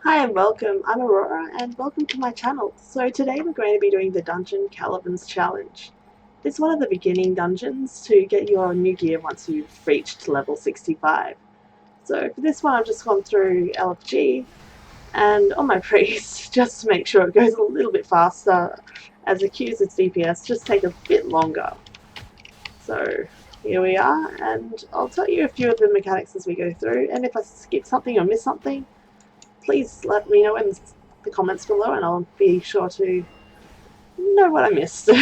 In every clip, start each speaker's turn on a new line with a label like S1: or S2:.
S1: Hi and welcome, I'm Aurora and welcome to my channel. So today we're going to be doing the dungeon Kalivan's challenge. It's one of the beginning dungeons to get your new gear once you've reached level 65. So for this one I've just gone through LFG and on my priest just to make sure it goes a little bit faster, as the queues with DPS just take a bit longer. So here we are, and I'll tell you a few of the mechanics as we go through, and if I skip something or miss something, please let me know in the comments below and I'll be sure to know what I missed. So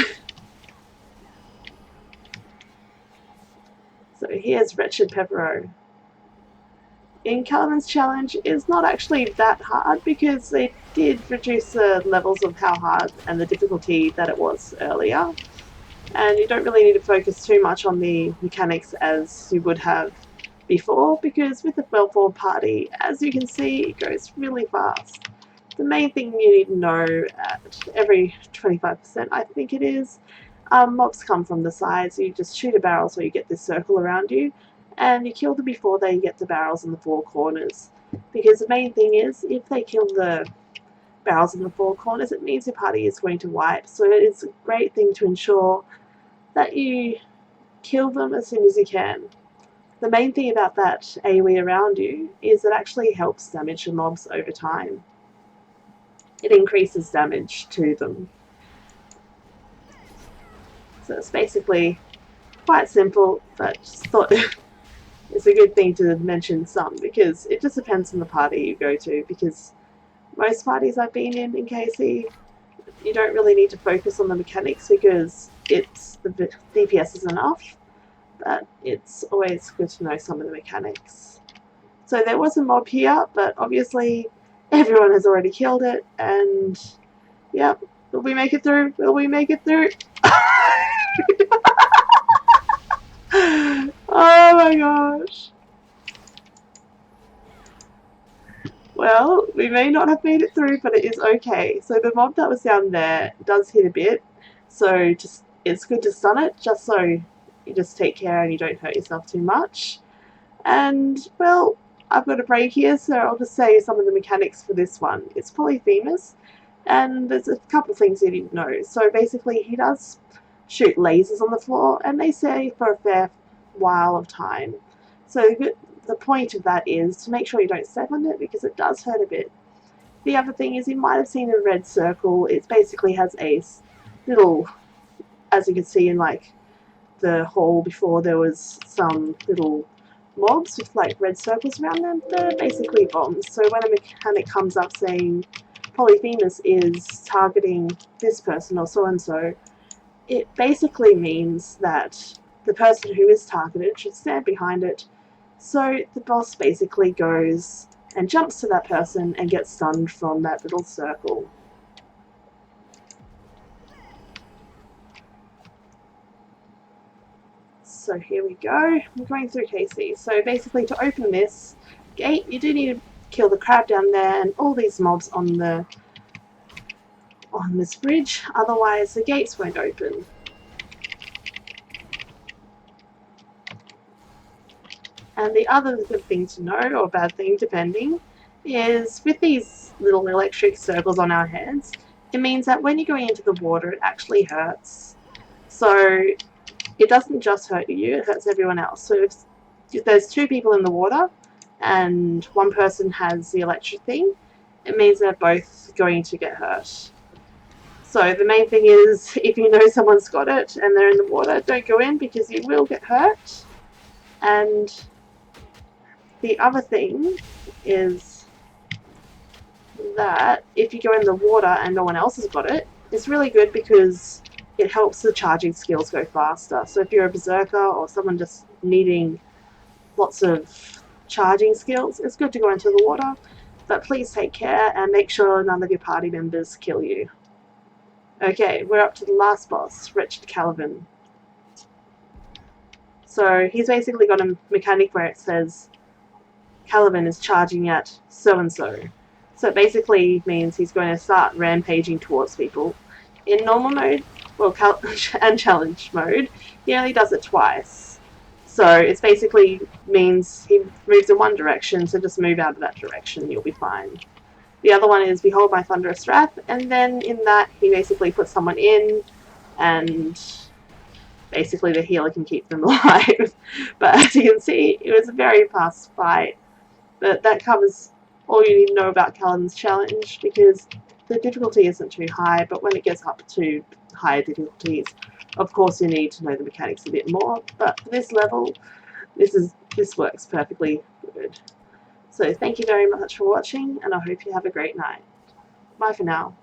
S1: here's Wretched Pepero. In Kalivan's challenge, it's not actually that hard because they did reduce the levels of how hard and the difficulty that it was earlier. And you don't really need to focus too much on the mechanics as you would have before, because with the well-formed party, as you can see, it goes really fast. The main thing you need to know at every 25%, I think it is, mobs come from the sides. You just shoot a barrel so you get this circle around you, and you kill them before they get the barrels in the four corners. Because the main thing is, if they kill the barrels in the four corners, it means your party is going to wipe. So it is a great thing to ensure that you kill them as soon as you can. The main thing about that AoE around you is it actually helps damage the mobs over time. It increases damage to them. So it's basically quite simple, but just thought it's a good thing to mention some, because it just depends on the party you go to, because most parties I've been in KC, you don't really need to focus on the mechanics because it's the DPS is enough, but it's always good to know some of the mechanics. So there was a mob here, but obviously everyone has already killed it, and yep, will we make it through? Will we make it through? Oh my gosh. Well, we may not have made it through, but it is okay. So the mob that was down there does hit a bit, so just it's good to stun it, just so you just take care and you don't hurt yourself too much. And, well, I've got a break here, so I'll just say some of the mechanics for this one. It's Polyphemus, and there's a couple things you need to know. So basically, he does shoot lasers on the floor, and they stay for a fair while of time. So the point of that is to make sure you don't step on it, because it does hurt a bit. The other thing is, you might have seen a red circle. It basically has a little, as you can see in like the hall before, there was some little mobs with like red circles around them. They're basically bombs. So when a mechanic comes up saying Polyphemus is targeting this person or so and so, it basically means that the person who is targeted should stand behind it. So the boss basically goes and jumps to that person and gets stunned from that little circle. So here we go. I'm going through KC. So basically, to open this gate, you do need to kill the crab down there and all these mobs on this bridge. Otherwise, the gates won't open. And the other good thing to know, or bad thing depending, is with these little electric circles on our heads, it means that when you're going into the water, it actually hurts. So it doesn't just hurt you, it hurts everyone else. So if there's two people in the water and one person has the electric thing, it means they're both going to get hurt. So the main thing is, if you know someone's got it and they're in the water, don't go in because you will get hurt. And the other thing is that if you go in the water and no one else has got it, it's really good because it helps the charging skills go faster. So if you're a berserker or someone just needing lots of charging skills, it's good to go into the water, but please take care and make sure none of your party members kill you. Okay, we're up to the last boss, Wretched Kalivan. So he's basically got a mechanic where it says Kalivan is charging at so-and-so. So it basically means he's going to start rampaging towards people. In normal mode, well, and challenge mode, he only does it twice. So it basically means he moves in one direction, so just move out of that direction, you'll be fine. The other one is Behold My Thunderous Wrath, and then in that he basically puts someone in, and basically the healer can keep them alive. But as you can see, it was a very fast fight. But that covers all you need to know about Kalivan's challenge, because the difficulty isn't too high, but when it gets up to higher difficulties, of course you need to know the mechanics a bit more. But for this level, this works perfectly good. So thank you very much for watching, and I hope you have a great night. Bye for now.